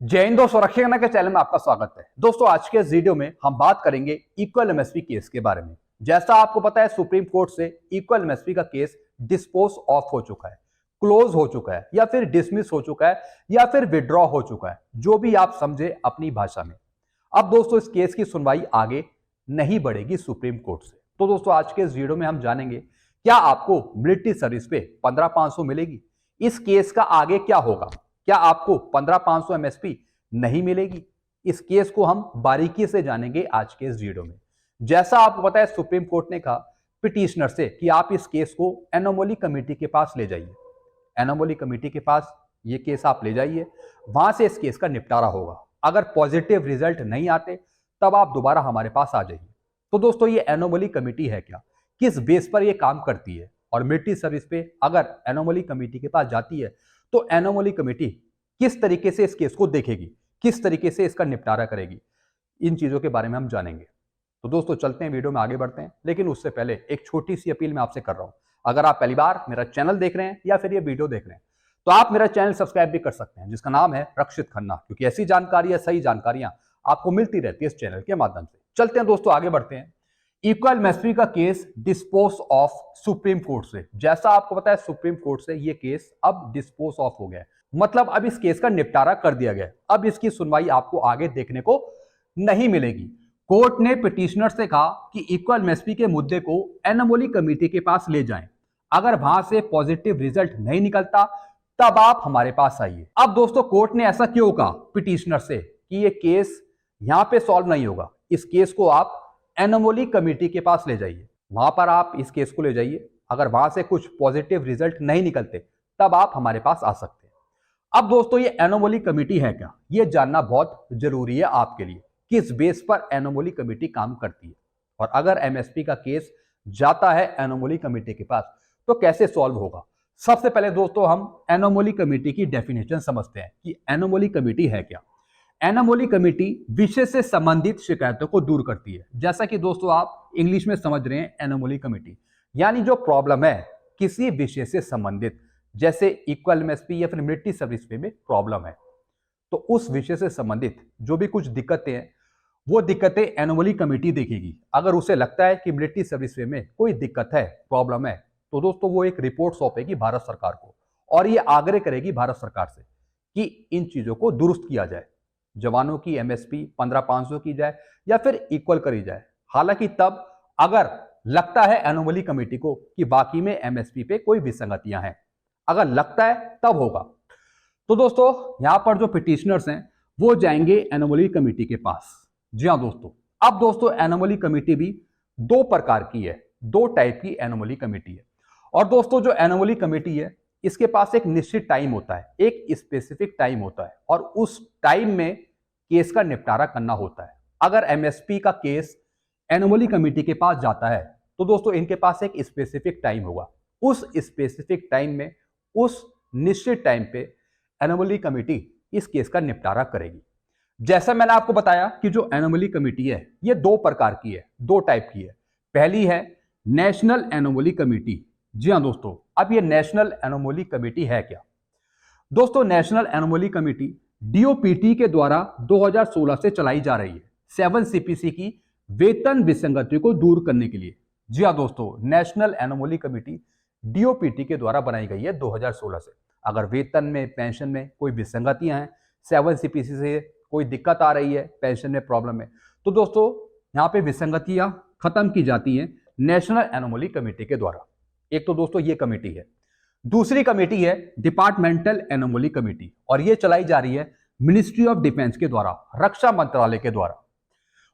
जय हिंद दोस्तों, रक्षा करना के चैनल में आपका स्वागत है। दोस्तों आज के इस वीडियो में हम बात करेंगे इक्वल एमएसपी केस के बारे में। जैसा आपको पता है, सुप्रीम कोर्ट से इक्वल एमएसपी का केस डिस्पोज ऑफ हो चुका है, क्लोज हो चुका है, या फिर डिसमिस हो चुका है, या फिर विड्रॉ हो चुका है, जो भी आप समझे अपनी भाषा में। अब दोस्तों इस केस की सुनवाई आगे नहीं बढ़ेगी सुप्रीम कोर्ट से। तो दोस्तों आज के इस वीडियो में हम जानेंगे क्या आपको मिलिट्री सर्विस पे 15,500 मिलेगी, इस केस का आगे क्या होगा, क्या आपको 15,500 एमएसपी नहीं मिलेगी। इस केस को हम बारीकी से जानेंगे आज के इस वीडियो में। जैसा आपको पता है, सुप्रीम कोर्ट ने कहा पिटिशनर से कि आप इस केस को एनोमली कमेटी के पास ले जाइए। एनोमली कमेटी के पास ये केस आप ले जाइए, वहां से इस केस का निपटारा होगा। अगर पॉजिटिव रिजल्ट नहीं आते तब आप दोबारा हमारे पास आ जाइए। तो दोस्तों ये एनोमली कमेटी है क्या, किस बेस पर ये काम करती है, और मिलिट्री सर्विस पे अगर एनोमली कमेटी के पास जाती है तो एनोमली कमेटी किस तरीके से इस केस को देखेगी, किस तरीके से इसका निपटारा करेगी, इन चीजों के बारे में हम जानेंगे। तो दोस्तों चलते हैं, वीडियो में आगे बढ़ते हैं। लेकिन उससे पहले एक छोटी सी अपील मैं आपसे कर रहा हूं। अगर आप पहली बार मेरा चैनल देख रहे हैं या फिर ये वीडियो देख रहे हैं तो आप मेरा चैनल सब्सक्राइब भी कर सकते हैं, जिसका नाम है रक्षित खन्ना, क्योंकि ऐसी जानकारी, सही जानकारियां आपको मिलती रहती है इस चैनल के माध्यम से। चलते हैं दोस्तों, आगे बढ़ते हैं। इक्वल एमएसपी का case dispose of supreme court से। जैसा आपको पता है, सुप्रीम कोर्ट से ये केस अब डिस्पोज ऑफ हो गया है, मतलब अब इस केस का निपटारा कर दिया गया। अब इसकी सुनवाई आपको आगे देखने को नहीं मिलेगी। कोर्ट ने पिटिशनर से कहा कि इक्वल एमएसपी के मुद्दे को एनोमली कमेटी के पास ले जाएं। अगर वहां से पॉजिटिव रिजल्ट नहीं निकलता तब आप हमारे पास आइए। अब दोस्तों कोर्ट ने ऐसा क्यों कहा पिटिशनर से कि ये केस यहां पे सॉल्व नहीं होगा, इस केस को आप एनोमली कमेटी के पास ले जाइए। वहां पर आप इस केस को ले जाइए, अगर वहां से कुछ पॉजिटिव रिजल्ट नहीं निकलते तब आप हमारे पास आ सकते हैं। अब दोस्तों ये एनोमली कमेटी है क्या, ये जानना बहुत जरूरी है आपके लिए, किस बेस पर एनोमली कमेटी काम करती है, और अगर एमएसपी का केस जाता है एनोमली कमेटी के पास तो कैसे सॉल्व होगा। सबसे पहले दोस्तों हम एनोमली कमेटी की डेफिनेशन समझते हैं कि एनोमली कमेटी है क्या। एनोमली कमेटी विषय से संबंधित शिकायतों को दूर करती है। जैसा कि दोस्तों आप इंग्लिश में समझ रहे हैं, एनोमली कमेटी यानी जो प्रॉब्लम है किसी विषय से संबंधित, जैसे इक्वल एमएसपी या फिर मिलिट्री सर्विस में प्रॉब्लम है, तो उस विषय से संबंधित जो भी कुछ दिक्कतें हैं वो दिक्कतें एनोमली कमेटी देखेगी। अगर उसे लगता है कि मिलिट्री सर्विस में कोई दिक्कत है, प्रॉब्लम है, तो दोस्तों वो एक रिपोर्ट सौंपेगी भारत सरकार को, और ये आग्रह करेगी भारत सरकार से कि इन चीजों को दुरुस्त किया जाए, जवानों की एमएसपी 15,500 की जाए या फिर इक्वल करी जाए। हालांकि तब अगर लगता है एनोमली कमेटी को कि बाकी में एमएसपी पे कोई विसंगतियां हैं, अगर लगता है तब होगा। तो दोस्तों यहां पर जो पिटिशनर्स हैं वो जाएंगे एनोमली कमेटी के पास। जी हां दोस्तों, अब दोस्तों एनोमली कमेटी भी दो प्रकार की है, दो टाइप की एनोमली कमेटी है। और दोस्तों जो एनोमली कमेटी है इसके पास एक निश्चित टाइम होता है, एक स्पेसिफिक टाइम होता है, और उस टाइम में केस का निपटारा करना होता है। अगर एमएसपी का केस एनोमली कमेटी के पास जाता है तो दोस्तों इनके पास एक स्पेसिफिक टाइम होगा। उस स्पेसिफिक टाइम में, उस निश्चित टाइम पे एनोमली कमेटी इस केस का निपटारा करेगी। जैसा मैंने आपको बताया कि जो एनोमली कमेटी है ये दो प्रकार की है, दो टाइप की है। पहली है नेशनल एनोमली कमेटी। जी हां दोस्तों, अब ये नेशनल एनोमली कमेटी है क्या। दोस्तों नेशनल एनोमली कमेटी डीओपीटी के द्वारा 2016 से चलाई जा रही है 7 सीपीसी की वेतन विसंगति को दूर करने के लिए। जी हां दोस्तों, नेशनल एनोमली कमेटी डीओपीटी के द्वारा बनाई गई है 2016 से। अगर वेतन में, पेंशन में कोई विसंगतियां हैं, 7 सीपीसी से कोई दिक्कत आ रही है, पेंशन में प्रॉब्लम है, तो दोस्तों यहां पे विसंगतियां खत्म की जाती हैं नेशनल एनोमली कमेटी के द्वारा। एक तो दोस्तों ये कमेटी है। दूसरी कमेटी है डिपार्टमेंटल एनोमली कमेटी, और ये चलाई जा रही है मिनिस्ट्री ऑफ डिफेंस के द्वारा, रक्षा मंत्रालय के द्वारा।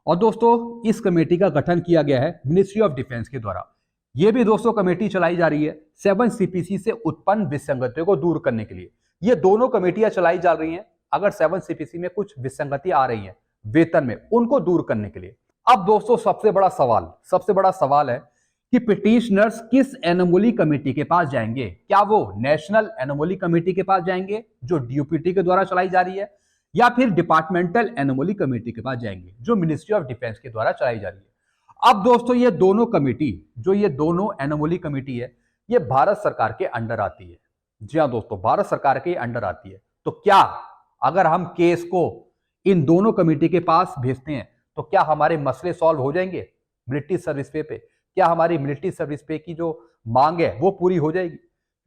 और दोस्तों इस कमेटी का गठन किया गया है मिनिस्ट्री ऑफ डिफेंस के द्वारा। यह भी दोस्तों कमेटी चलाई जा रही है 7 सीपीसी से उत्पन्न विसंगतियों को दूर करने के लिए। ये दोनों कमेटियां चलाई जा रही हैं अगर 7 सीपीसी में कुछ विसंगति आ रही है वेतन में, उनको दूर करने के लिए। अब दोस्तों सबसे बड़ा सवाल है कि पिटिशनर्स किस एनोमली कमेटी के पास जाएंगे। क्या वो नेशनल एनोमली कमेटी के पास जाएंगे जो डीओपीटी के द्वारा चलाई जा रही है, या फिर डिपार्टमेंटल एनोमली कमेटी के पास जाएंगे जो मिनिस्ट्री ऑफ डिफेंस के द्वारा चलाई जा रही है। अब दोस्तों ये दोनों कमेटी, जो ये दोनों एनोमली कमेटी है, ये भारत सरकार के अंडर आती है। जी हां दोस्तों, भारत सरकार के अंडर आती है। तो क्या अगर हम केस को इन दोनों कमेटी के पास भेजते हैं तो क्या हमारे मसले सॉल्व हो जाएंगे मिलिट्री सर्विस पे क्या हमारी मिलिट्री सर्विस पे की जो मांग है वो पूरी हो जाएगी?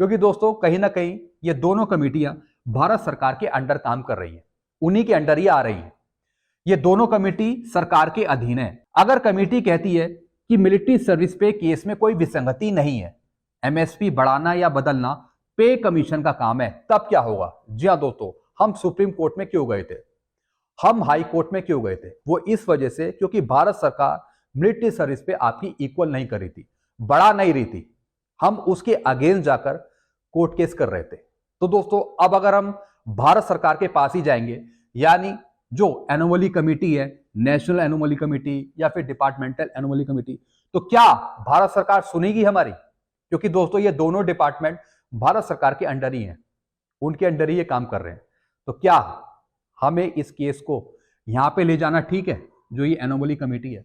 क्योंकि दोस्तों कहीं ना कहीं ये दोनों कमेटियां भारत सरकार के अंडर काम कर रही हैं, उन्हीं के अंडर ही आ रही हैं। ये दोनों कमेटी सरकार के अधीन है। अगर कमेटी कहती है कि मिलिट्री सर्विस पे केस में कोई विसंगति नहीं है, एमएसपी बढ़ाना या बदलना पे कमीशन का काम है, तब क्या होगा? जी हाँ दोस्तों, हम सुप्रीम कोर्ट में क्यों गए थे, हम हाई कोर्ट में क्यों गए थे? वो इस वजह से क्योंकि भारत सरकार मिलिट्री सर्विस पे आपकी इक्वल नहीं कर रही थी, बढ़ा नहीं रही थी। हम उसके अगेंस्ट जाकर कोर्ट केस कर रहे थे। तो दोस्तों अब अगर हम भारत सरकार के पास ही जाएंगे, यानी जो एनोमली कमेटी है, नेशनल एनोमली कमेटी या फिर डिपार्टमेंटल एनोमली कमेटी, तो क्या भारत सरकार सुनेगी हमारी? क्योंकि दोस्तों ये दोनों डिपार्टमेंट भारत सरकार के अंडर ही हैं, उनके अंडर ही ये काम कर रहे हैं। तो क्या हमें इस केस को यहां पे ले जाना ठीक है, जो ये एनोमली कमेटी है?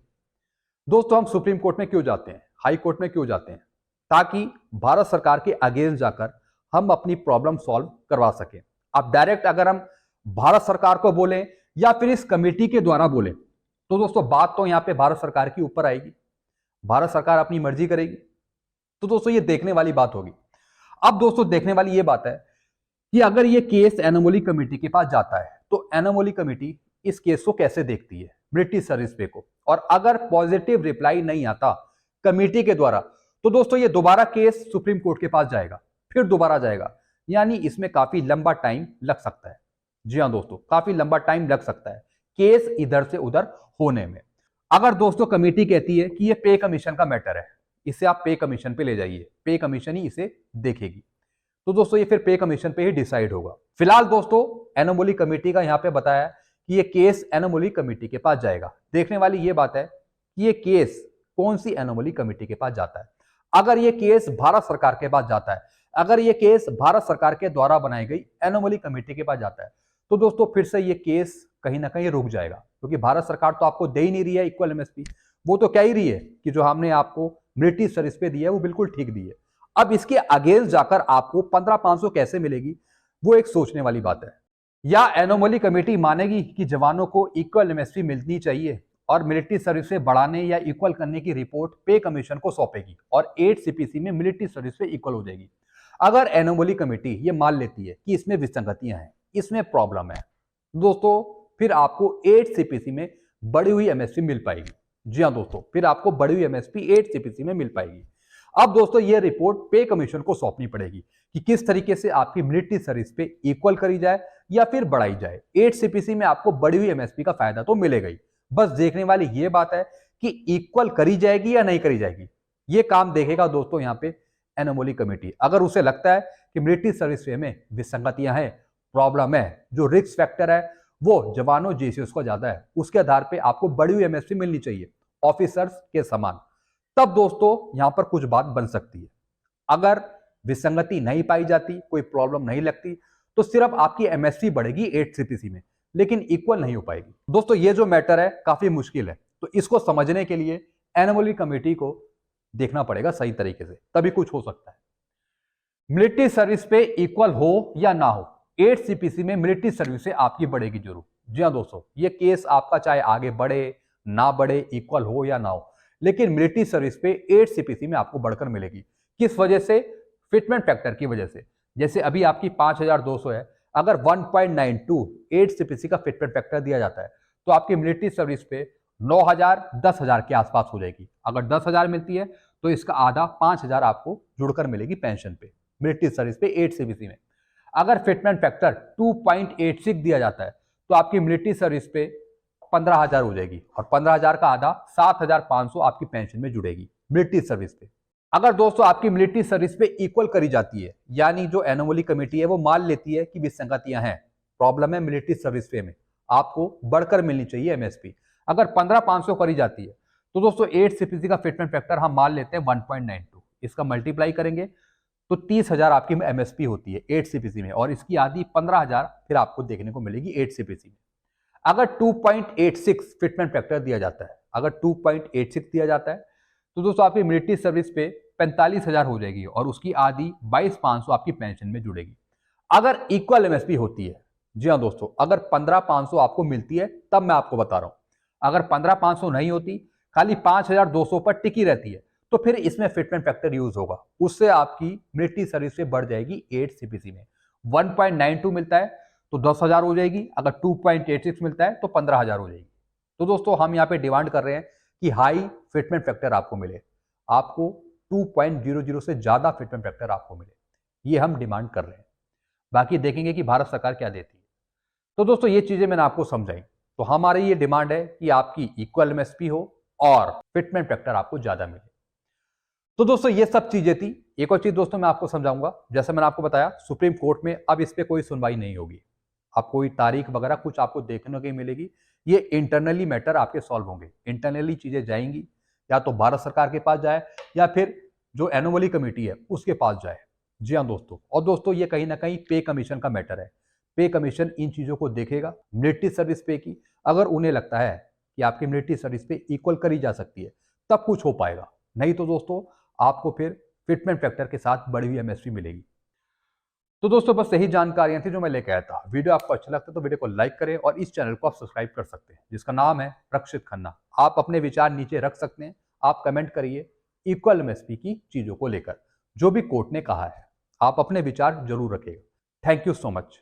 दोस्तों हम सुप्रीम कोर्ट में क्यों जाते हैं, हाई कोर्ट में क्यों जाते हैं? ताकि भारत सरकार के अगेंस्ट जाकर हम अपनी प्रॉब्लम सॉल्व करवा सकें। अब डायरेक्ट अगर हम भारत सरकार को बोलें या फिर इस कमेटी के द्वारा बोलें तो दोस्तों बात तो यहां पे भारत सरकार की ऊपर आएगी, भारत सरकार अपनी मर्जी करेगी। तो दोस्तों ये देखने वाली बात होगी। अब दोस्तों देखने वाली ये बात है कि अगर ये केस एनोमली कमेटी के पास जाता है तो एनोमली कमेटी इस केस को कैसे देखती है, मिलिट्री सर्विस पे को, और अगर पॉजिटिव रिप्लाई नहीं आता कमेटी के द्वारा तो दोस्तों ये दोबारा केस सुप्रीम कोर्ट के पास जाएगा, फिर दोबारा जाएगा, यानी इसमें काफी लंबा टाइम लग सकता है। जी हाँ दोस्तों, काफी लंबा टाइम लग सकता है केस इधर से उधर होने में। अगर दोस्तों कमेटी कहती है कि ये पे कमीशन का मैटर है, इसे आप पे कमीशन पे ले जाइए, पे कमीशन ही इसे देखेगी, तो दोस्तों ये फिर पे कमीशन पे ही डिसाइड होगा। फिलहाल दोस्तों एनोमली कमेटी का यहाँ पे बताया कि ये केस एनोमली कमेटी के पास जाएगा। देखने वाली ये बात है कि ये केस कौन सी एनोमली कमेटी के पास जाता है। अगर ये केस भारत सरकार के पास जाता है, अगर ये केस भारत सरकार के द्वारा बनाई गई एनोमली कमेटी के पास जाता है, तो दोस्तों फिर से ये केस कहीं ना कहीं रुक जाएगा, क्योंकि भारत सरकार तो आपको दे ही नहीं रही है इक्वल एमएसपी। वो तो कह ही रही है कि जो हमने आपको मिलिट्री सर्विस पे दी है वो बिल्कुल ठीक दी है। अब इसके अगेंस्ट जाकर आपको 15,500 कैसे मिलेगी, वो एक सोचने वाली बात है। या एनोमली कमेटी मानेगी कि जवानों को इक्वल एमएसपी मिलनी चाहिए और मिलिट्री सर्विस से बढ़ाने या इक्वल करने की रिपोर्ट पे कमीशन को सौंपेगी और 8 सीपीसी में मिलिट्री सर्विस पे इक्वल हो जाएगी। अगर एनोमली कमेटी ये मान लेती है कि इसमें विसंगतियां हैं, इसमें प्रॉब्लम है, दोस्तों फिर आपको 8 सीपीसी में बढ़ी हुई एमएसपी मिल पाएगी। जी हाँ दोस्तों, फिर आपको बढ़ी हुई एमएसपी 8 सीपीसी में मिल पाएगी। अब दोस्तों ये रिपोर्ट पे कमीशन को सौंपनी पड़ेगी कि किस तरीके से आपकी मिलिट्री सर्विस पे इक्वल करी जाए या फिर बढ़ाई जाए। 8 सीपीसी में आपको बढ़ी हुई एमएसपी का फायदा तो मिलेगा ही, बस देखने वाली ये बात है कि इक्वल करी जाएगी या नहीं करी जाएगी। ये काम देखेगा दोस्तों यहाँ पे एनोमली कमेटी। अगर उसे लगता है कि मिलिट्री सर्विस में विसंगतियां हैं, प्रॉब्लम है, जो रिस्क फैक्टर है वो जवानों जेसीओस का ज्यादा है, उसके आधार पे आपको बढ़ी हुई एमएसपी मिलनी चाहिए ऑफिसर्स के समान, तब दोस्तों यहां पर कुछ बात बन सकती है। अगर विसंगति नहीं पाई जाती, कोई प्रॉब्लम नहीं लगती, तो सिर्फ आपकी एमएसपी बढ़ेगी 8 सीपीसी में, लेकिन इक्वल नहीं हो पाएगी। दोस्तों ये जो मैटर है काफी मुश्किल है, तो इसको समझने के लिए एनोमली कमेटी को देखना पड़ेगा सही तरीके से, तभी कुछ हो सकता है। मिलिट्री सर्विस पे इक्वल हो या ना हो, 8 सीपीसी में मिलिट्री सर्विस से आपकी बढ़ेगी जरूर। जी हाँ दोस्तों, ये केस आपका चाहे आगे बढ़े ना बढ़े, इक्वल हो या ना हो, लेकिन मिलिट्री सर्विस पे 8 सीपीसी में आपको बढ़कर मिलेगी। किस वजह से? फिटमेंट फैक्टर की वजह से। जैसे अभी आपकी 5,200 है, अगर 1.92 8 सीपीसी का फिटमेंट फैक्टर दिया जाता है तो आपकी मिलिट्री सर्विस पे 9,000 10,000 के आसपास हो जाएगी। अगर 10,000 मिलती है तो इसका आधा 5,000 आपको जुड़कर मिलेगी पेंशन पे, मिलिट्री सर्विस पे 8 सीपीसी में। अगर फिटमेंट फैक्टर 2.86 दिया जाता है तो आपकी मिलिट्री सर्विस पे 15,000 हो जाएगी और 15,000 का आधा 7,500 आपकी पेंशन में जुड़ेगी मिलिट्री सर्विस पे। अगर दोस्तों आपकी मिलिट्री सर्विस पे इक्वल करी जाती है, यानी जो एनोमली कमेटी है वो मान लेती है कि विसंगतियां हैं, प्रॉब्लम है मिलिट्री सर्विस पे में, आपको बढ़कर मिलनी चाहिए एमएसपी, अगर 15,500 करी जाती है तो दोस्तों 8 सीपीसी का फिटमेंट फैक्टर हम मान लेते हैं 1.92, इसका मल्टीप्लाई करेंगे तो 30,000 आपकी एमएसपी होती है 8 सीपीसी में, और इसकी आधी 15,000 फिर आपको देखने को मिलेगी 8 सीपीसी में। अगर 2.86 फिटमेंट फैक्टर दिया जाता है, अगर 2.86 दिया जाता है तो दोस्तों आपकी मिलिट्री सर्विस पे 45,000 हो जाएगी और उसकी आधी 22,500 आपकी पेंशन में जुड़ेगी। अगर इक्वल एमएसपी होती है, जी हाँ दोस्तों, अगर 15,500 आपको मिलती है तब मैं आपको बता रहा हूं। अगर 15,500 नहीं होती, खाली 5,200 पर टिकी रहती है, तो फिर इसमें फिटमेंट फैक्टर यूज होगा। उससे आपकी मिलिट्री सर्विस से बढ़ जाएगी 8 सीपीसी में। 1.92 मिलता है तो 10,000 हो जाएगी, अगर 2.86 मिलता है तो 15,000 हो जाएगी। तो दोस्तों हम यहाँ पे डिमांड कर रहे हैं कि हाई फिटमेंट फैक्टर आपको मिले, आपको 2.00 से ज्यादा फिटमेंट फैक्टर आपको मिले, ये हम डिमांड कर रहे हैं। बाकी देखेंगे कि भारत सरकार क्या देती है। तो दोस्तों ये चीजें मैंने आपको समझाई। तो हमारी ये डिमांड है कि आपकी इक्वल एमएसपी हो और फिटमेंट फैक्टर आपको ज्यादा मिले। तो दोस्तों ये सब चीजें थी। एक और चीज दोस्तों मैं आपको समझाऊंगा, जैसे मैंने आपको बताया सुप्रीम कोर्ट में अब इस पे कोई सुनवाई नहीं होगी। अब कोई तारीख वगैरह कुछ आपको देखने को मिलेगी, ये इंटरनली मैटर आपके सॉल्व होंगे, इंटरनली चीजें जाएंगी, या तो भारत सरकार के पास जाए या फिर जो एनोमली कमेटी है उसके पास जाए। जी हाँ दोस्तों, और दोस्तों ये कहीं ना कहीं पे कमीशन का मैटर है। पे कमीशन इन चीजों को देखेगा, मिलिट्री सर्विस पे की, अगर उन्हें लगता है कि आपकी मिलिट्री सर्विस पे इक्वल करी जा सकती है तब कुछ हो पाएगा, नहीं तो दोस्तों आपको फिर फिटमेंट फैक्टर के साथ बढ़ी हुई एमएसपी मिलेगी। तो दोस्तों बस यही जानकारियां थी जो मैं लेकर आया था। वीडियो आपको अच्छा लगता है तो वीडियो को लाइक करें और इस चैनल को आप सब्सक्राइब कर सकते हैं जिसका नाम है रक्षित खन्ना। आप अपने विचार नीचे रख सकते हैं, आप कमेंट करिए इक्वल एमएसपी की चीजों को लेकर, जो भी कोर्ट ने कहा है आप अपने विचार जरूर रखिएगा। Thank you so much.